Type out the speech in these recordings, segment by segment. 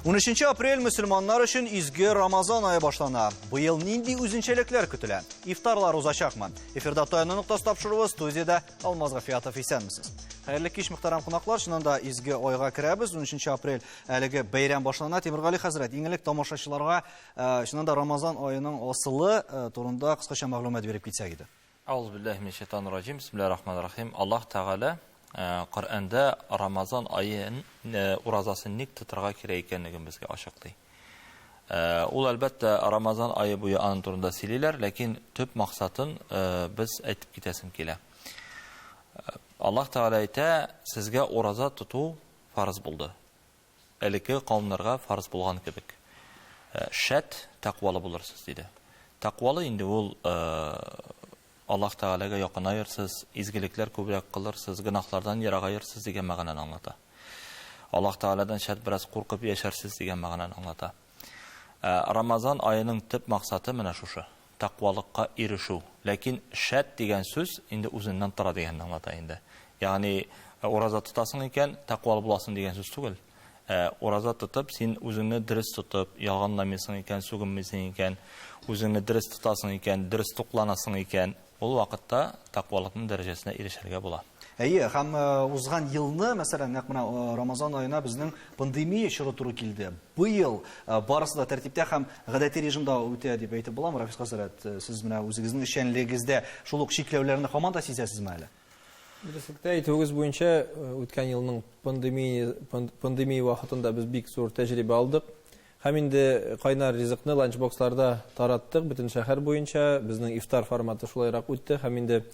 13 aprel Müslümanlar için izgi Ramazan ayı başlana. Bu yıl nindi üzünçelikler kütülen? İftarlar uzakmı? Efirde Toyana Nuqtası tapşırıbız, Tuziyada Almazga Fiyatov isenmisiz. Hayırlı kiş muhtaram qonaqlar, şundan izgi oyga kirəbiz. 13 aprel əligi bayram başlana. Temirgali Hazret, İngillik tamaşaçılarga şundan Ramazan ayının asılı turunda qısqaça məlumat verib gitsək idi. Euzubillahimineşşeytanirracim. Bismillahirrahmanirrahim. Allah Teala Qur'anda Ramazan ayının urazasını tutarga kerakligini bizga oshqildi. Ul albatta Ramazan ayı boyu anın turunda sililer, lakin tüp maqsadın biz aytib ketasim kela. Allah Teala ayta, sizga uraza tutu farz buldu. Eliki qavmlarga farz bulgan kebek. Şat taqvalı bulursiz dedi. Taqvalı indi ul Allah Teala'ga yakın ayırsız, izgilikler kubrak kılırsız, günahlardan yara ayırsız degan ma'noni anlata. Allah Teala'dan şad biraz qo'rqib yaşarsız degan ma'noni anlata. Ramazan ayının tip maqsadi mana shu. Taqvalıqqa erişu. Lakin şad degan so'z endi o'zidan turadigan anlata endi. Ya'ni uraza tutasың ekan, taqvalı bulasың degan so'z tugul. Uraza tutib, sen o'zingni durust tutib, yolg'onlamaysan ekan, so'ginmaysan ekan, o'zingni durust tutasың ekan, durust to'qlanasың ekan, ol vaqtda taqvalıqning darajasına erişerge bo'la. Ham uzgan yılını, mesela Ramazan ayına bizning pandemiya çıra turu keldi. Bu yıl barысы da tertipte ham гадәти rejimda o'tadi deb aytib bo'ladimi, Rafiq Hazret? Siz mana o'zingizning ishchanligingizda shuluq cheklevlarni hamon da sezasizmi hali? Bilesizlikte aytığınız boyunca o'tgan yılның pandemiya vaqtında biz bek zo'r tajriba aldık. Hem indi qaynar rizikni lunchboxlarda tarattık bütün şehir boyunca. Bizning iftar formatı şulayrak o'tdi. Hem indi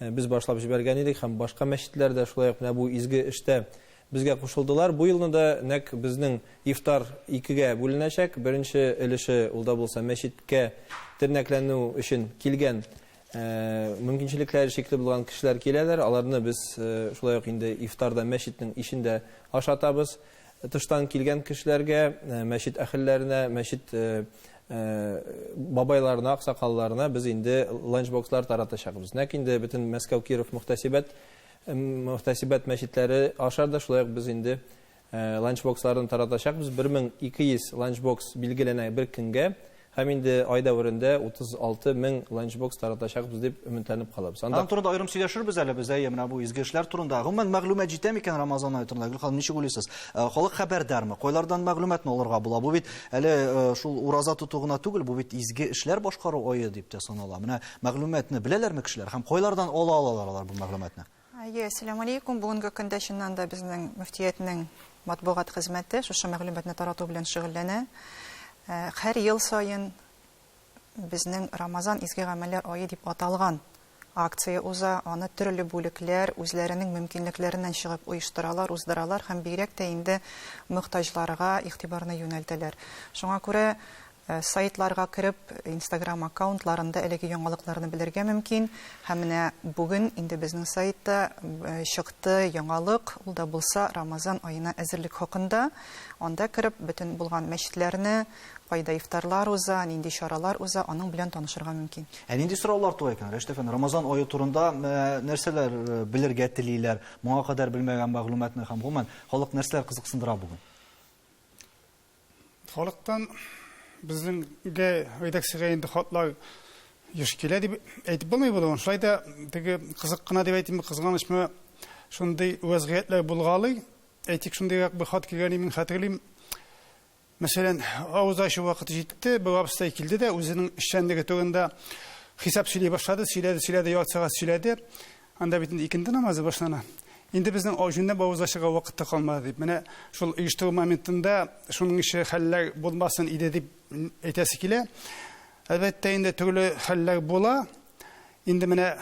biz başlap jibergan edik, hem başka meşritlerde şulayrak bu izgi işte bizga qo'shildilar. Bu yılda da nek bizning iftar ikiga bo'linacak. Birinchi ilishi ulda bo'lsa meşritga tirnaklanu için kelgan mümkünçilikleri şekli bulan kişiler kelirler. Alarını biz şulayrak indi iftarda meşritin işinde aşatabız. Tıştan kelgan kişilerge, meşrit ahillerine, meşrit babaylarına, aqsaqallarına biz indi lunchboxlar taratacağız. Nek indi bütün Moskva, Kirov muhtasibat meşritleri aşarda şulayrak biz indi lunchboxlarını taratacağız. 1200 lunchbox bilgilene bir günge, hem indi ayda vurunda 36.000 lunchbox taratacağız deb ümitlenip qalabız. Andan turunda ayrım söyleşirbiz әле biz bu izgi işler turunda. Gümmen məlumat җитәме икән Ramazan ayы turunda? Гөлхан, ничек уйлыйсыз? Халык хәбәрдармы? Кайлардан мәгълүмат алырга була? Бу бит әле шул ураза тутугына түгел, бу бит изги эшләр башкару айы дип тә санала. Менә мәгълүматны беләләрме кешеләр? Һәм кайлардан ала алалар бу мәгълүматны? Ассаламу алейкум. Бүгенге көндә чыннан да безнең мөфтиятның матбугат хезмәте шушы мәгълүматны тарату белән шөгыльләнә. Һәр ел сайын безнең Рамазан изге гамәлләр айы дип аталган акция уза, аны төрле бүлекләр үзләренең мөмкинлекләреннән чыгып оештыралар, уздыралар һәм бигрәк тә инде мөхтаҗларга игътибарны юнәлтәләр. Шуңа күрә сайтларга кирип, Instagram аккаунтларында әлеге яңалыкларны белергә мөмкин. Һәм менә бүген инде безнең сайтта чыкты яңалык, ул да булса Рамазан аена әзерлек хакында. Анда кирип, бөтен булган мәчетләрне, кайда ифтарлар уза, нинди чаралар уза, аның белән танышырга мөмкин. Нинди сораулар туа икән? Рәштәфән, Рамазан айы турында нәрсәләр белергә телиләр? Моңа кадәр белмәгән мәгълүматны һәм гомумән халык нәрсәләр кызыксындыра бүген? Халыктан bizimge redaksyonda hatlar yaşkile diye aytib bilmay bulun. Şayda tege kızıkkına diye aytım kızganışma şunday vaziyetler bulgalı. Aytik şunday bir hat kelgeni min hatırlayım. Mesela avuzda şu vakit җитте, bu absta kildi de özünün işçendeki turunda hesap söyleye başladı. Söyledi, yarım saat söyledi. Anda bitin ikindi namazı başlana. Indi bizning ojundə bavuzlaşığa vaqtda qalmadı deyib. Mənə şul uyuşturucu momentində şunun işi həllər bulmasın idi deyib etəsi kilə. Əlbəttə indi türlü həllər bola. İndi mənə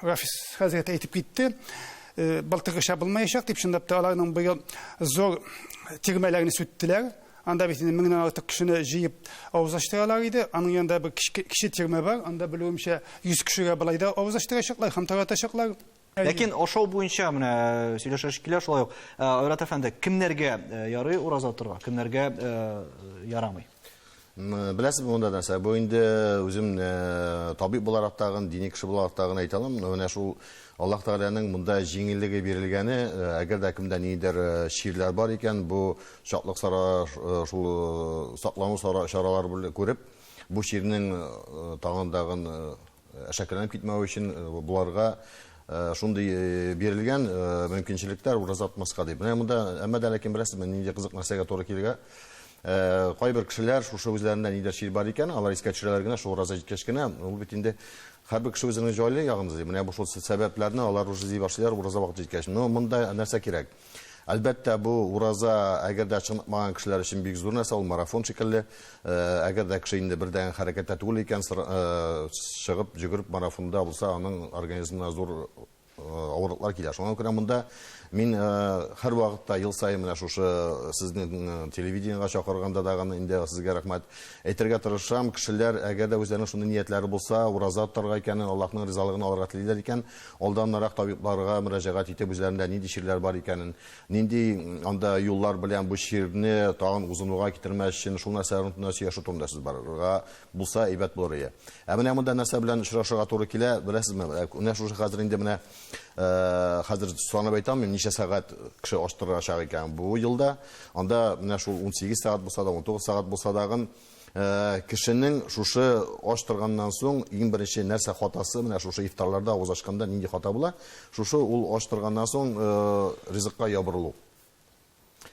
Rafiq Hazret aytib getdi. Baltıq işə bulmayacaq deyib. Şundab da alarının bu yıl zor tirmələrini süttülər. Anda bitin mindən artıq kişini jiyib avuzlaşdıralar idi. Onun yanında bir kişi tirmə var. Anda bilirəmsə 100 kişiyə bulayda avuzlaşdıracaqlar, ham taratacaqlar. Ләкин ошау буенча менә сөйләшәш килә шулай ук. Айрат әфәнде, кемнәргә ярый ураза торга, кемнәргә ярамый? Беләсез, монда нәрсә, бу инде үзем табиб буларак тагын, дини кеше буларак тагын әйтә алам. Менә шул Аллаһ Тәгаләнең монда җиңеллеге бирелгәне, әгәр дә кемдә нидер ширләр бар икән, бу шатлык сара шул саклану чаралары белән күреп, бу ширнең тагын әшәкеләнеп китмәү өчен буларга шундый бирелгән мөмкинчелекләр уразатмаска дип. Менә монда әмма дә ләкин беләсезме, нинди кызык нәрсәгә туры килергә. Кайбер кешеләр шушы үзләрендә нидер шир бар икән, алар искә төшерәләр генә, шул ураза җиткәч кенә, ул бит инде һәрбер кеше үзенең җайлы ягын эзли. Менә бу шул сәбәпләрне алар уже эзли башлыйлар ураза вакыты җиткәч. Но монда нәрсә кирәк? Әлбәттә, бу ураза әгәр дә чынлыкмаган кешеләр өчен бик зур нәрсә, ул марафон шикелле. Әгәр дә кеше инде бердән хәрәкәттә түгел икән, чыгып, йөгереп марафонда булса, аның организмына зур авырлыклар килә. Шуңа күрә монда мин һәр вакытта ел саен менә шушы сезнең телевидениегә чакырганда да инде сезгә рәхмәт әйтергә тырышам. Кешеләр әгәр дә үзләренең шундый ниятләре булса, ураза тотарга икәнен, Аллаһның ризалыгын алырга телиләр икән, алданнарак табибларга мөрәҗәгать итеп үзләрендә нинди ширләр бар икәнен, нинди анда юллар белән бу ширне тагын узынуга китермәс өчен шул нәрсәләрне сөйләшү турында сүз барырга булса әйбәт булыр иде. Менә монда нәрсә белән очрашырга туры килә, беләсезме? Менә шушы хәзер инде менә хәзер санап әйтәм, ничә сәгать кеше аштырачак икән бу елда. Анда менә шул 18 сәгать булса да, 19 сәгать булса да, кешенең шушы аштырганнан соң иң беренче нәрсә хатасы, менә шушы ифтарларда авыз ачканда нинди хата була? Шушы ул аштырганнан соң ризыкка ябырылу.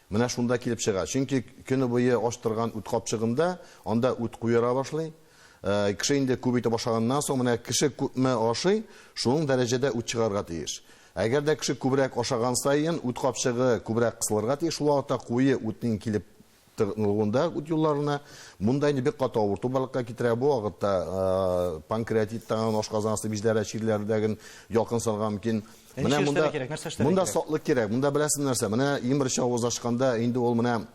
Менә шунда килеп чыга. Чөнки көне буе аштырган ут капчыгында анда ут куера башлый. Кеше инде күп итә башлаганнан соң, менә кеше күпме ашый, шуның дәрәҗәдә ут чыгарга тиеш. Әгәр дә кеше күбрәк ашаган саен, ут капчыгы күбрәк кысылырга тиеш, шул вакытта куе утның килеп тыгылганда ут юлларына монда инде бик каты авырту барлыкка китерә. Бу вакытта панкреатиттан ашказанасы безләре чирләрдәген якын салга мөмкин. Менә монда саклык кирәк. Монда беләсез нәрсә? Менә иң беренче авыз ачканда инде ул менә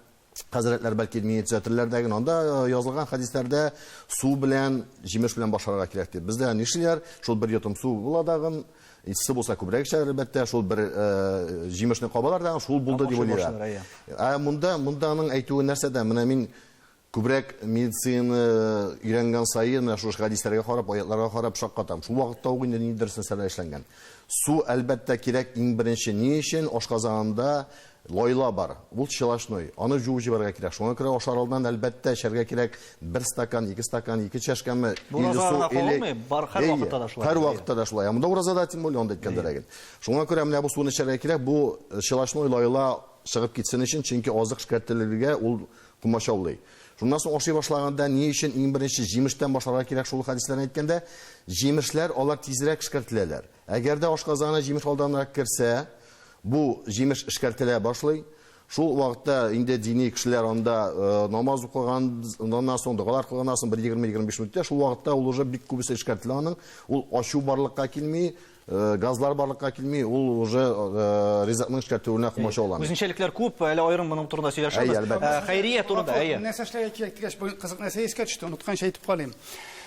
хәзрәтләр бәлки медицинәләрдәге анда язылган хәдисләрдә су белән, җимеш белән башарга кирәк дип. Бездә нишләр? Шул бер йотым су була дагын, иссе булса күбрәк эчәр әлбәттә, шул бер җимешне кабалар да, шул булды дип уйлыйлар. Монданың әйтүе нәрсәдә? Менә мин күбрәк медицина өйрәнгән саен, менә шул хәдисләргә карап, аятларга карап шаккатам. Шул вакытта ук инде ниндидер нәрсәләр эшләнгән. Су әлбәттә кирәк иң беренче ни өчен? Ашказанында лойла бар. Ул чылашной. Аны жуып җибәргә кирәк. Шуңа күрә ашар алдан әлбәттә эчәргә кирәк 1 стакан, 2 стакан, 2 чәшкәме. Һәр вакытта да шулай. Монда уразада тем более анда әйткәндер. Шуңа күрә менә бу суны эчәргә кирәк. Бу чылашной лойла чыгып китсен өчен, чөнки азык эшкәртелергә ул кумачаулый. Шуннан соң ашый башлаганда ни өчен иң беренче җимештән башларга кирәк? Шул хәдисләрне әйткәндә, җимешләр алар тизрәк эшкәртеләләр. Әгәр дә ашказаны җимеш алданрак керсә, бу җимеш эшкәртелә башлый. Шул вакытта инде дини кешеләр анда намаз укыганнан соң, дугалар кылганнан соң 20-25 минутта, шул вакытта ул уже бик күбесе эшкәртелә аның. Ул ачу барлыкка килми, газлар барлыкка килми, ул уже ризыкның эшкәртүенә кумачаулана. Үзенчәлекләр күп, әле аерым моның турында сөйләшәбез. Хәйрия турында, Нәрсә эшләргә кирәк дигәч, кызык нәрсә искә төште, уныткан шәй әйтеп калыйм.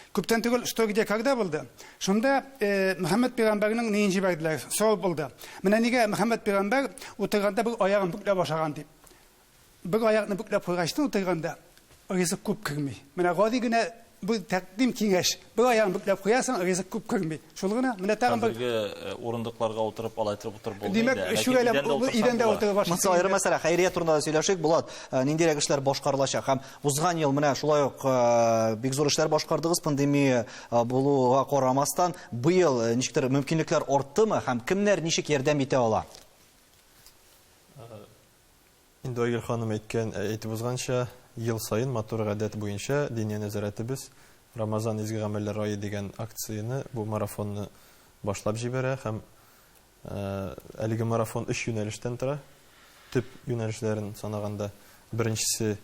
Күптән түгел, что где когда булды? Шунда Мөхәммәд пәйгамбәрнең нин җибәрделәр? Сау булды. Менә нигә Мөхәммәд пәйгамбәр утырганда бер аягын бүкләп ашаган дип. Бер аягны бүкләп куйгачтын утырганда, ризык күп кирми. Менә гади генә бу тәкъдим киңәш. Бер аягын бүкләп куясың, ризык күп кирми. Шул гына. Менә тагын бер урындыкларга утырып, алайтырып утырып булды. Димәк, шугайлап идәндә утырып башлый. Монсы аерым мәсьәлә, хәйрия турында да сөйләшик. Булат, ниндирәк эшләр башкарылачак? Һәм узган ел менә шулай ук бик зур эшләр башкардыгыз, пандемия булуга карамастан. Быел ничектер мөмкинлекләр арттымы һәм кемнәр ничек ярдәм итә ала? Инде Айгөл ханым әйтеп узганча, ел сайын матур гадәт буенча дини нәзарәтебез Рамазан изге гамәлләр ае дигән акцияны, бу марафонны башлап җибәрә һәм әлеге марафон 3 юнәлештән тора. Төп юнәлешләрен санаганда, беренчесе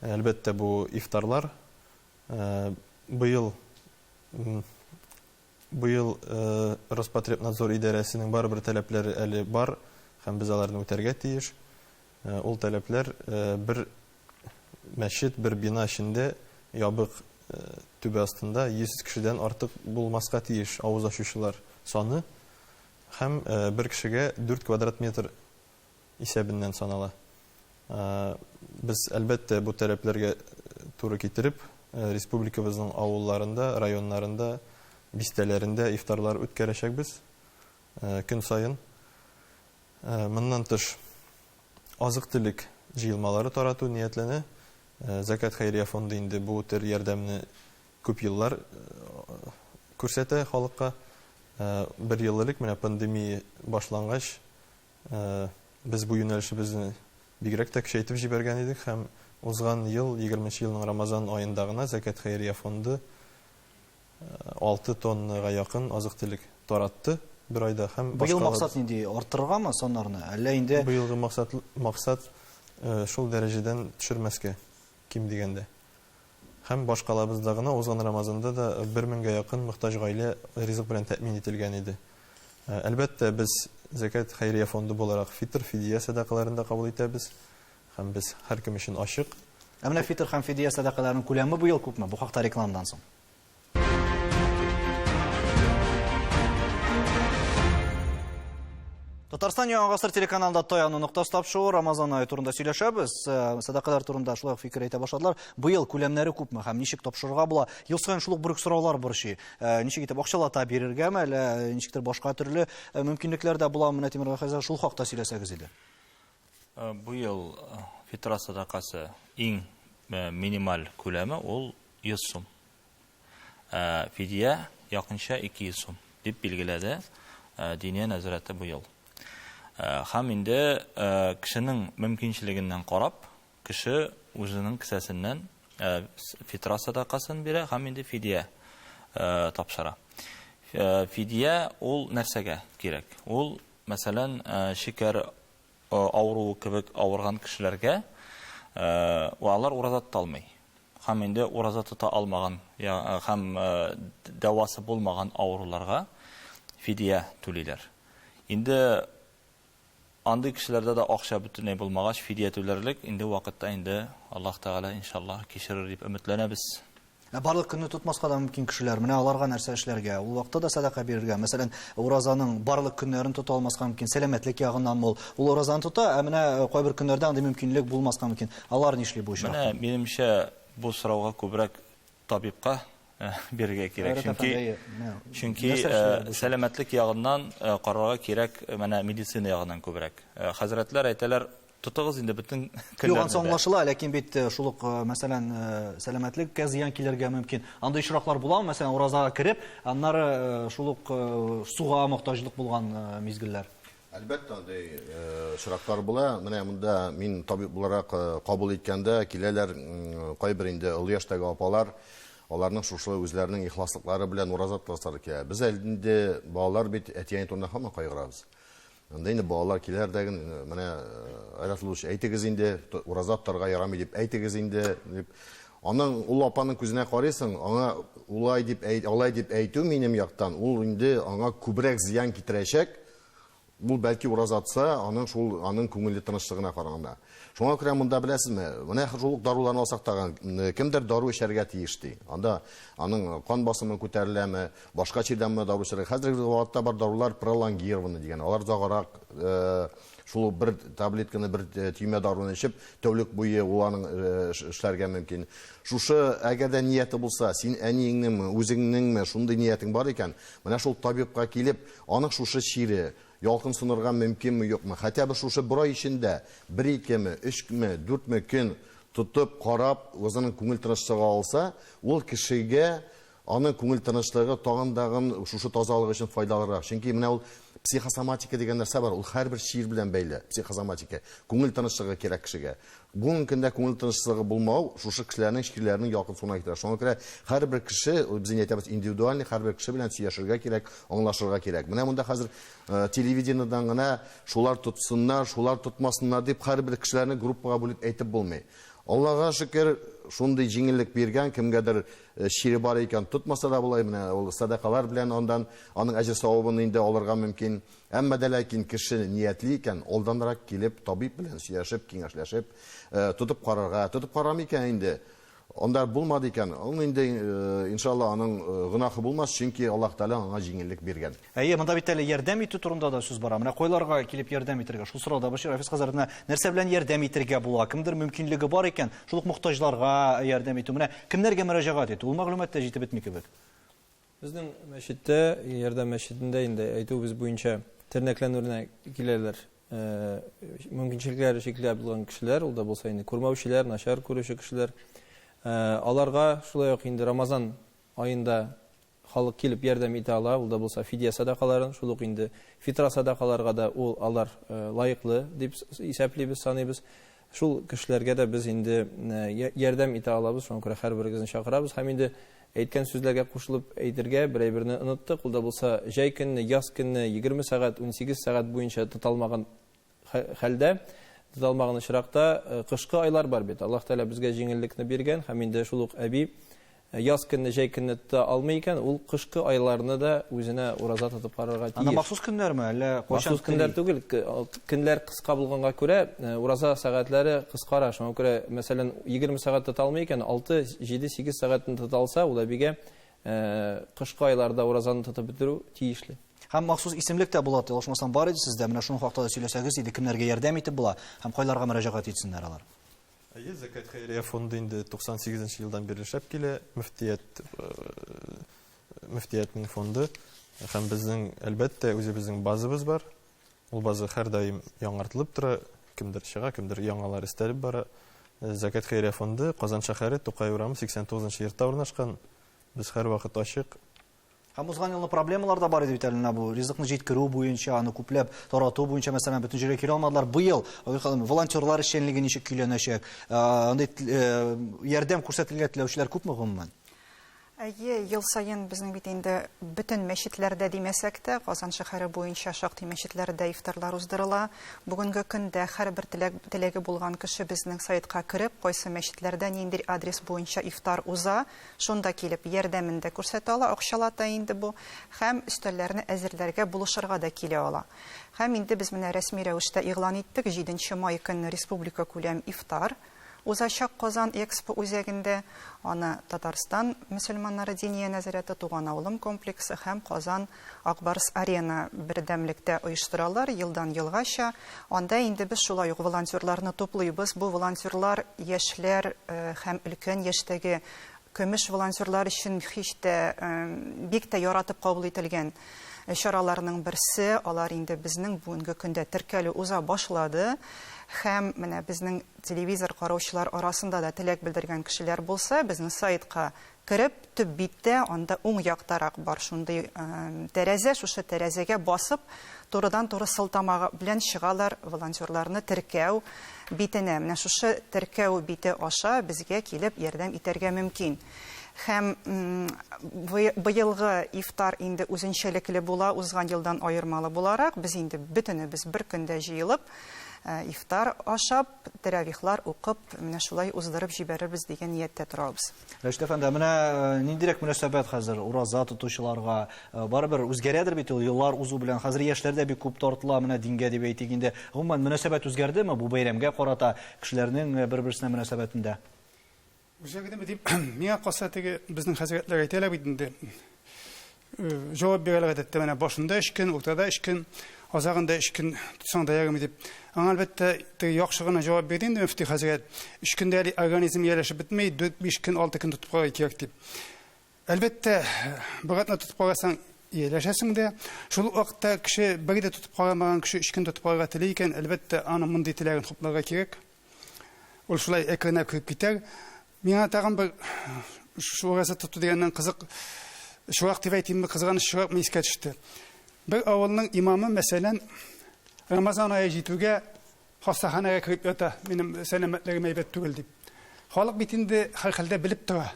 әлбәттә бу ифтарлар. Быел Роспотребнадзор идарәсенең барбер таләпләре әле бар һәм без аларны үтәргә тиеш. Ул таләпләр бер мәчет, бер бина эчендә ябык түбә астында 100 кешедән артык булмаска тиеш авыз ачучылар саны һәм бер кешегә 4 квадрат метр исәбеннән санала. Без әлбәттә бу таләпләргә туры китереп республикабызның авылларында, районнарында, бистәләрендә ифтарлар үткәрәчәкбез көн сайын. Моннан тыш азык-төлек җыелмалары тарату ниятләнә. Закат хәйрия фонды инде бу төр ярдәмне күп еллар күрсәтә халыкка. Бер ел элек менә пандемия башлангач, без бу юнәлешебезне бигрәк тә көчәйтеп җибәргән идек һәм узган ел 20 елның Рамазан аенда гына Закат хәйрия фонды 6 тоннага якын азык-төлек таратты бер айда һәм Быел максат нинди арттырыргамы саннарны? Әллә инде быелгы максат шул дәрәҗәдән төшермәскә ким дигәндә. Һәм башкалабызда гына узган Рамазанда да 1000-га якын мохтаҗ гаилә ризык белән тәэмин ителгән иде. Әлбәттә, без Закат хәйрия фонды буларак фитр, фидия садакаларын да кабул итәбез. Һәм без һәркем өчен ачык. Ә менә фитр һәм фидия садакаларының күләме быел күпме? Бу хакта рекламадан соң. Татарстан Яңа гасыр телеканалында Таяну нокта тапшыру Рамазан ае турында сөйләшәбез. Садакалар турында шулай фикер әйтә башладылар. Быел күләмнәре күпме һәм ничек тапшырырга була? Ел саен шул ук бер сораулар борчый. Ничек итеп акчалата бирергәме, әллә ничектер башка төрле мөмкинлекләр дә була? Менә Тимер хәзер шул хакта сөйләсәгез иде. Бу ел фитра садакасы иң минималь күләме ул 100 сум. Фидия якынча 200 сум дип билгеләде Диния нәзарәте бу ел. Һәм инде кешенең мөмкинчелегеннән карап, кеше үзенең кесәсеннән фитра садакасын бирә һәм инде фидия тапшыра. Фидия ул нәрсәгә кирәк? Ул, мәсәлән, шикәр авыруы кебек авырган кешеләргә алар ураза тота алмый. Һәм инде ураза тота алмаган һәм дәвасы булмаган авыруларга фидия түлиләр. Инде андый кешеләрдә дә акча бөтенләй булмагач фидия түләрлек, инде вакытта инде Аллаһ Тәгалә иншаллаһ кичерер дип өметләнәбез. Барлык көнне тотмаска да мөмкин кешеләр, менә аларга нәрсә эшләргә, ул вакытта да садака бирергә. Мәсәлән, уразаның барлык көннәрен тота алмаска мөмкин, сәламәтлек ягыннан ул уразаны тота, ә менә кайбер көннәрдә андый мөмкинлек булмаска мөмкин. Алар нишли бу эшне? Менә минемчә бу сорауга күбрәк табибка бирергә кирәк. Чөнки сәламәтлек ягыннан карарга кирәк, менә медицина ягыннан күбрәк. Хәзрәтләр әйтәләр, тотыгыз инде бөтен көннәрдә. Юган аңлашыла, ләкин бит шул ук, мәсәлән, сәламәтлеккә зыян килергә мөмкин. Андый очраклар буламы? Мәсәлән, уразага кирип, аннары шул ук суга мохтаҗлык булган мизгелләр. Әлбәттә, андый очраклар була. Менә монда мин табиб буларак кабул иткәндә киләләр кайбер инде олы яшьтәге апалар, аларның шушы үзләренең ихласлыклары белән ураза тотасылар килә. Без инде балалар бит әтияне турында һаман кайгырабыз. Анда инде балалар киләр дәген, менә Айратуллович, әйтегез инде, ураза тотарга ярамый дип әйтегез инде дип. Аның ул апаның күзенә карыйсың, аңа улай дип әйтү минем яктан, ул инде аңа күбрәк зыян китерәчәк. Бу бәлки ураза тотса, аның күңеле тынычлыгына караганда. Шуңа күрә монда беләсезме, менә шул ук даруларны алсак та, кемдер дару эчәргә тиеш ди. Анда аның кан басымы күтәреләме, башка чирдәме дару эчәргә. Хәзерге вакытта бар дарулар пролонгированы дигән. Алар загарак шул бер таблетканы, бер түймә даруны эчеп, тәүлек буе уларның эшләргә мөмкин. Шушы әгәр дә нияте булса, син әниеңнеңме, үзеңнеңме шундый ниятең бар икән, менә шул табибка килеп, аның шушы чире ялкын сынырга мөмкинме, юкмы? Хәтта бер шушы бер ай эчендә 1-2-ме, 3-ме, 4-ме көн тотып карап, үзенең күңел тынычлыгы алса, ул кешегә аның күңел тынычлыгы тагын шушы тазалык өчен файдалырак. Чөнки менә ул психосоматика дигән нәрсә бар, ул һәрбер шир белән бәйле. Психосоматика, күңел тынычлыгы кирәк кешегә. Бүгенге көндә күңел тынычлыгы булмау шушы кешеләрнең ширләренең якын суына китә. Шуңа күрә һәрбер кеше, без әйтәбез, индивидуаль, һәрбер кеше белән сөйләшергә кирәк, аңлашырга кирәк. Менә монда хәзер телевидениедан гына шулар тотсыннар, шулар тотмасыннар дип һәрбер кешеләрне группага бүлеп әйтеп булмый. Аллага шөкер, шундый җиңеллек биргән, кемгәдер шире бар икән, тотмаса да булай, менә ул садакалар белән андан аның әҗер савабын инде алырга мөмкин. Әмма дә ләкин кеше ниятли икән, алданрак килеп, табиб белән сөйләшеп, киңәшләшеп, тотып карарга, тотып карамый икән инде. Ондар булмады икән, ул инде иншалла аның гынахы булмас, чөнки Аллаһ Тәала аңа җиңеллек биргән. Монда бит әле ярдәм итү турында да сүз бара. Менә кайларга килеп ярдәм итәргә? Шул сорада Башир Хафиз хәзрәтенә нәрсә белән ярдәм итәргә була? Кемдер мөмкинлеге бар икән, шул ук мохтаҗларга ярдәм итү. Менә кемнәргә мөрәҗәгать итү? Ул мәгълүмат та җитеп бетми кебек. Безнең мәчеттә, ярдәм мәчетендә инде әйтүебез буенча тернәкләнүенә киләләр. Мөмкинчелекләре шикле булган кешеләр, ул да булса инде күрмәүчеләр, начар күрүче кешеләр. Аларга шулай ук инде Рамазан айында халык килеп ярдәм итә ала, ул да булса фидия садакаларын, шул ук инде фитра садакаларга да алар лайыклы дип исәплибез, саныйбыз. Шул кешеләргә дә без инде ярдәм итә алабыз, шуңа күрә һәрберегезне чакырабыз. Һәм инде әйткән сүзләргә кушылып әйтергә берәй-берне оныттык. Ул да булса җәй көнне, яз көнне 20 сәгать, 18 сәгать буенча тоталмаган хәлдә, тоталмаган очракта кышкы айлар бар бит. Аллаһ Тәала безгә җиңеллекне биргән, һәм инде шул ук әби яз көнне, җәй көнне тота алмый икән, ул кышкы айларны да үзенә ураза тотып карарга тиеш. Аны махсус көннәрме, әллә кайчан? Махсус көннәр түгел, көннәр кыска булганга күрә, ураза сәгатьләре кыскара. Шуңа күрә, мәсәлән, 20 сәгать тота алмый икән, 6, 7, 8 сәгатьне тоталса, ул әбигә кышкы айларда уразаны тотып бетерү тиешле. Һәм махсус исемлек тә була, тилашмасам бар иде сездә. Менә шуның хакында да сөйләсәгез иде, кемнәргә ярдәм итеп була һәм кайларга мөрәҗәгать итсеннәр алар. Зәкәт хәйрия фонды инде 98 елдан бeri эшләп килә, мөфтиятнең фонды. Һәм безнең әлбәттә үзебезнең базыбыз бар. Ул база һәр даим яңартылып тора, кемдер чыга, кемдер яңалар истәлеп бара. Зәкәт хәйрия фонды Казан шәһәре, Тукай урамы 89-нчы йортта урнашкан. Без һәр вакыт ачык. Һәм узган елны проблемалар да бар иде бит әле бу ризыкны җиткерү буенча, аны күпләп тарату буенча, мәсәлән, бөтен җиргә килә алмадылар. Быел волонтерлар эшчәнлеге ничек көйләнәчәк? Андый ярдәм күрсәтергә теләүчеләр күпме гомумән? Ел сайын безнең бит инде бөтен мәчетләрдә димәсәк тә, Казан шәһәре буенча шактый мәчетләрдә ифтарлар уздырыла. Бүгенге көндә һәрбер теләге булган кеше безнең сайтка кереп, кайсы мәчетләрдә нинди адрес буенча ифтар уза, шунда килеп ярдәмен дә күрсәтә ала, акчалата инде бу, һәм өстәлләрне әзерләргә булышырга да килә ала. Һәм инде без менә рәсми рәвештә игълан иттек, 7 май көнне республика күләм ифтар узачак Казан Экспо үзәгендә. Аны Татарстан мөселманнары диния нәзарәте, Туган авылым комплексы һәм Казан Акбарс арена бердәмлектә оештыралар елдан елгача. Анда инде без шулай ук волонтерларны туплыйбыз. Бу волонтерлар яшьләр һәм өлкән яшьтәге көмеш волонтерлар өчен һич тә бик тә яратып кабул ителгән чараларның берсе. Алар инде безнең бүгенге көндә теркәлү уза башлады. Һәм менә безнең телевизор караучылар арасында да теләк белдергән кешеләр булса, безнең сайтка кереп, төп биттә анда уң яктарак бар шундый тәрәзә, шушы тәрәзәгә басып, турыдан-туры сылтамага белән чыгалар волонтерларны теркәү битенә. Менә шушы теркәү бите аша безгә килеп ярдәм итәргә мөмкин. Һәм быелгы ифтар инде үзенчәлекле була, узган елдан аермалы буларак, без инде бөтенебез бер көндә җыелып, ифтар ашап, тәравихлар укып, менә шулай уздырып җибәрербез дигән ниятдә торабыз. Рәшит әфәнде, менә ниндирәк мөнәсәбәт хәзер ураза тотучыларга? Барыбер үзгәрәдер бит ул еллар узу белән. Хәзер яшьләр дә бик күп тартыла, менә дингә дип әйтик инде. Гомумән мөнәсәбәт үзгәрдеме бу бәйрәмгә карата кешеләрнең бер-берсенә мөнәсәбәтендә? Үзәгедә дип, миңа калса теге безнең хәзрәтләр әйтәләр бит инде. Җавап бирәләр әдәттә менә башында 3 көн, уртада 3 көн, азагында 3 көн тотсаң да ягым дип. Аңа әлбәттә яхшы гына җавап бирде инде мөфти хәзрәт. 3 көндә организм яшәшеп бетмәй, 5 көн, 6 көн тотып карарга кирәк дип. Әлбәттә, бигатны тотып карасаң, яшәсең дә, шул вакытта кеше бер дә тотып карамаган кеше 3 көн тотып карарга теләй икән, әлбәттә аны мондый теләген хупларга кирәк. Ул шулай экранга кирип китәр. Миңа тагын бер шураза тоту дигәннән кызык, шуак дип әйтимме, кызганыч шуак искә төште. Бер авылның имамы, мәсәлән, Рамазан ае җитүгә хастаханәгә кирип ята, минем сәламәтлегем әйбәт түгел дип. Халык бит инде һәр хәлдә белеп тора.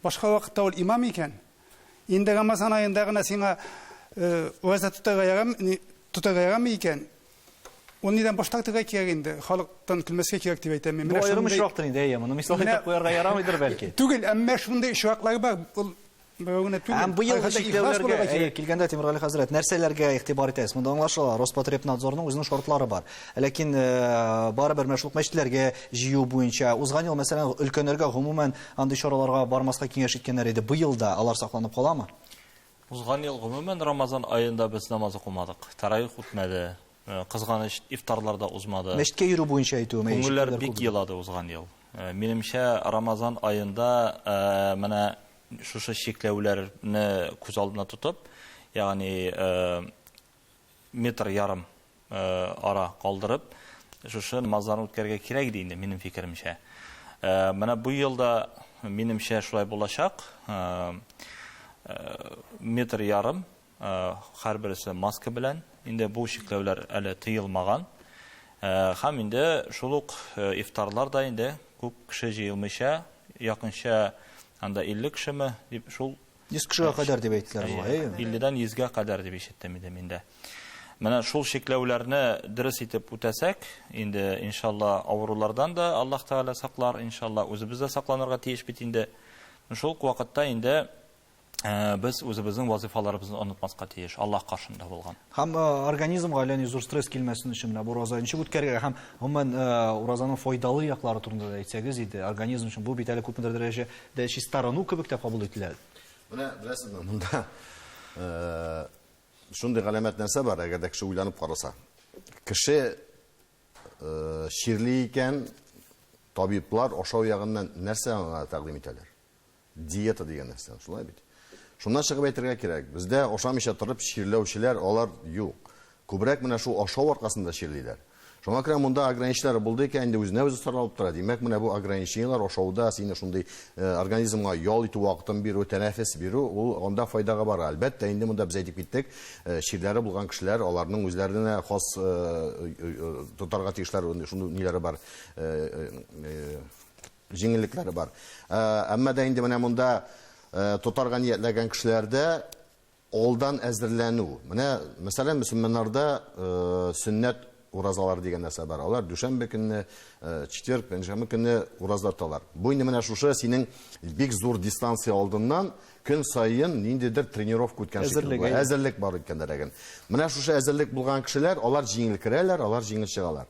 Башка вакытта ул имам икән. Инде Рамазан аенда гына сиңа ураза тотарга ярамый икән. Ул нидән баш тартырга кирәк инде? Халыктан көлмәскә кирәк дип әйтәм. Бу аерым очрактыр инде, моны мисал итеп куярга ярамыйдыр бәлки. Түгел, әмма шундый очраклар бар. Ул бөгенә түгел. Һәм быелгы Хәзер ихлас булырга чикләүләргә кирәк. килгәндә Тимергали хәзрәт нәрсәләргә игътибар итәсез? Монда аңлашыла, Роспотребнадзорның үзенең шартлары бар. Ләкин барыбер мәшгуль мәчетләргә җыю буенча узган ел мәсәлән өлкәннәргә гомумән андый чараларга бармаска киңәш иткәннәр иде. Быел да алар сакланып каламы? Узган ел гомумән Рамазан айында без намаз укымадык. Таравих үтмәде. Кызганыч ифтарларда узмады. Мәчеткә йөрү буенча әйтүем. Күңелләр бик елады узган ел. Минемчә Рамазан айында менә шушы чикләүләрне күз алдына тотып, ягъни метр ярым ара калдырып, шушы намазларны үткәргә кирәк ди инде минем фикеремчә. Менә бу елда минемчә шулай булачак. Метр ярым һәрберсе маска белән, инде бу чикләүләр әле тыелмаган. Һәм инде шул ук ифтарлар да инде күп кеше җыелмыйча, якынча анда 50 кешеме дип шул 100 кешегә кадәр дип әйттеләр бугай. 50-дан 100-га кадәр дип ишеттем инде. Менә шул чикләүләрне дөрес итеп үтәсәк, инде иншалла авырулардан да Аллаһ Тәгалә саклар, иншалла үзебез дә сакланырга тиеш бит инде. Шул вакытта инде без үзебезнең вазифаларыбызны онытмаска тиеш, Аллаһ каршында булган. Һәм организмга әллә ни зур стресс килмәсен өчен менә бу ураза ничек үткәргә һәм гомумән уразаның файдалы яклары турында да әйтсәгез иде. Организм өчен бу бит әле күпмедер дәрәҗәдә чистарану кебек тә кабул ителә. Менә беләсезме, монда шундый галәмәт нәрсә бар, әгәр дә кеше уйланып караса. Кеше ширли икән, табиблар ашау ягыннан нәрсә аңа тәкъдим итәләр? Диета дигән нәрсә, шулай бит. Шуннан чыгып әйтергә кирәк. Бездә ашамыйча торып ширләүчеләр алар юк. Күбрәк менә шул ашау аркасында ширлиләр. Шуңа күрә монда ограничениялар булды икән, инде үзенә үзе саралып тора. Димәк, менә бу ограничениялар ашауда сине шундый организмга ял итү вакытын бирү, тәнәфес бирү, ул анда файдага бара. Әлбәттә, инде монда без әйтеп киттек, ширләре булган кешеләр, аларның үзләренә хас тотарга тиешләр, шундый ниләре бар, җиңеллекләре бар. Әмма да инде менә монда тотарга ниятләгән кешеләрдә алдан әзерләнү. Менә, мәсәлән, мөселманнарда сөннәт уразалар дигән нәрсә бар. Алар дүшәмбе көнне, четверг, пәнҗшәмбе көнне уразлар тоталар. Бу инде менә шушы синең бик зур дистанция алдыннан көн сайын ниндидер тренировка үткән шикелле. Әзерлек бар икәнләрен. Менә шушы әзерлек булган кешеләр, алар җиңел керәләр, алар җиңел чыгалар.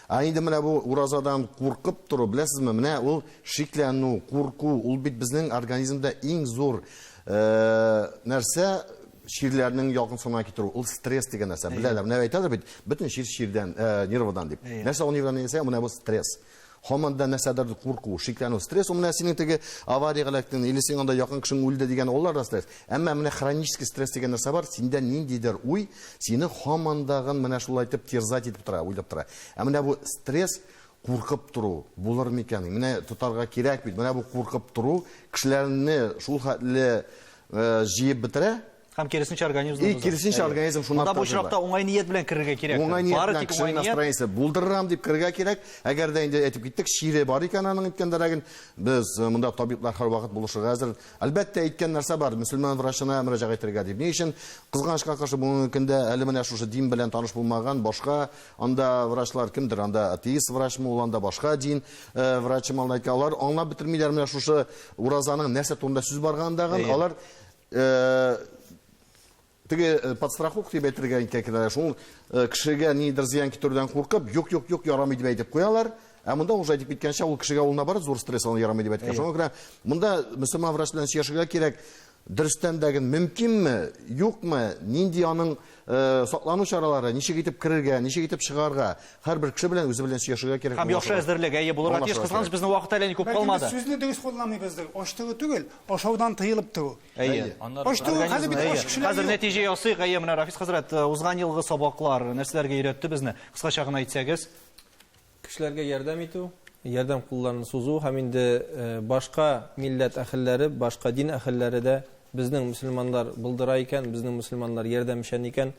Инде менә бу уразадан куркып тору, беләсезме, менә ул шикләнү, курку, ул бит безнең организмда иң зур нәрсә, ширләрнең якынсына китерү, ул стресс дигән нәрсә. Беләләр, менә әйтәләр бит, бөтен шир ширдән, нервадан дип. Нәрсә ул нервадан дисә, менә бу стресс. Һаманда нәрсәдер курку, шикләнү, стресс, ул менә синең теге авария эләктең, или син анда якын кешең үлде дигән уллар да стресс. Әмма менә хронический стресс дигән нәрсә бар, синдә ниндидер уй, сине һамандагын менә шулай итеп терзать итеп тора, уйлап тора. Менә бу стресс куркып туру булыр микән? Менә тотарга кирәк бит. Менә бу куркып туру кешеләрне шул хәтле җыеп бетерә. Һәм киресенчә организм. Киресенчә организм шуннан да бу очракта уңай ният белән керергә кирәк. Уңай ният белән кеше настроениесе булдырырам дип керергә кирәк. Әгәр дә инде әйтеп киттек, шире бар икән аның иткәндәрен, без монда табиблар һәрвакыт булышырга әзер. Әлбәттә әйткән нәрсә бар, мөселман врачына мөрәҗәгать итәргә дип. Ни өчен кызганычка каршы бүгенге көндә әле менә шушы дин белән таныш булмаган башка анда врачлар кемдер, анда атеист врачмы, ул анда башка дин врачмы алар аңлап бетермиләр менә шушы уразаның нәрсә турында сүз баргандагын, алар теге подстраховка дип әйтергә кирәк. Шул кешегә нидер зыян китерүдән куркып, юк, ярамый дип әйтеп куялар. Ә монда уже әйтеп киткәнчә, ул кешегә улына бар зур стресс алып ярамый дип әйткән. Шуңа күрә монда мөселман врач белән сөйләшергә кирәк. Дөрестән дәген мөмкинме, юкмы, нинди аның саклану чаралары, ничек итеп керергә, ничек итеп чыгарга, һәрбер кеше белән үзе белән сөйләшергә кирәк. Һәм яхшы әзерлек, булырга тиеш. Кызганыч, безнең вакыт әле күп калмады. Сүзне дөрес кулланмыйбыз. Аштыгы түгел, ашаудан тыелып тору. Аштыгы хәзер бит кешеләр. Хәзер нәтиҗә ясый, менә Рафис хәзрәт, узган елгы сабаклар нәрсәләргә өйрәтте безне. Кыскача гына әйтсәгез. Кешеләргә ярдәм итү, ярдәм кулларын сузу һәм инде башка милләт әһелләре, башка дин әһелләре дә безнең мөселманнар булдыра икән, безнең мөселманнар ярдәмчән икән,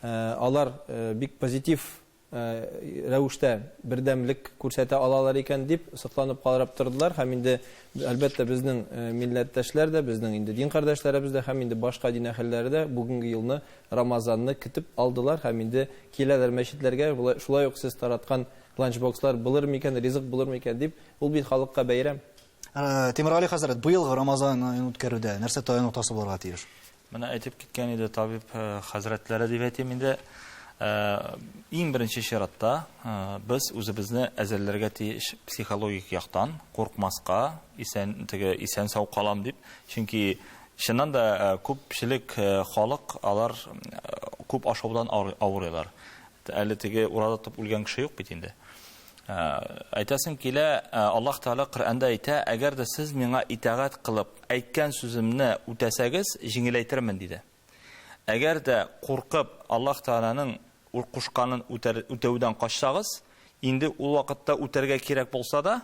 алар бик позитив рәвештә бердәмлек күрсәтә алалар икән дип сокланып карап тордылар. Һәм инде әлбәттә безнең милләттәшләр дә, безнең инде дин кардәшләребез дә һәм инде башка дин әһелләре дә бүгенге елны Рамазанны көтеп алдылар һәм инде киләләр мәчетләргә, шулай ук сез тараткан ланчбокслар булыр микән, ризык булыр микән дип, ул бит халыкка бәйрәм. Темиргали хәзрәт, быелгы Рамазан аен үткәрүдә нәрсә таян ноктасы булырга тиеш? Менә әйтеп киткән иде табиб хәзрәтләре дип әйтәм инде. Иң беренче чиратта без үзебезне әзерләргә тиеш психологик яктан, куркмаска, исән сау калам дип. Чөнки чыннан да күпчелек халык алар күп ашаудан авырыйлар. Әле теге урада тып үлгән кеше юк бит инде. Әйтәсем килә, Аллаһ Таала Коръәндә әйтә, әгәр дә сез миңа итагать кылып, әйткән сүземне үтәсәгез, җиңеләйтермен диде. Әгәр дә куркып Аллаһ Тааланың кушканын үтәүдән качсагыз, инде ул вакытта үтәргә кирәк булса да,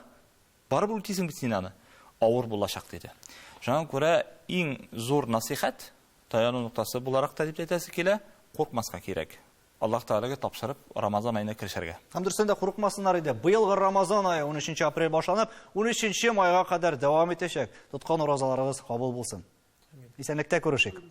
барыбер үтисең бит син аны. Авыр булачак диде. Шуңа күрә иң зур насихат, таяну ноктасы буларак та дип әйтәсе килә, куркмаска кирәк. Аллаһ Таалага тапшырып, Рамазан аена кирешергә. Һәм дөрестән дә курыкмасыннар иде. Быелгы Рамазан ае 13 апрель башланып, 13 майга кадәр дәвам итәчәк. Тоткан уразаларыгыз кабул булсын. Исәнлектә күрешик.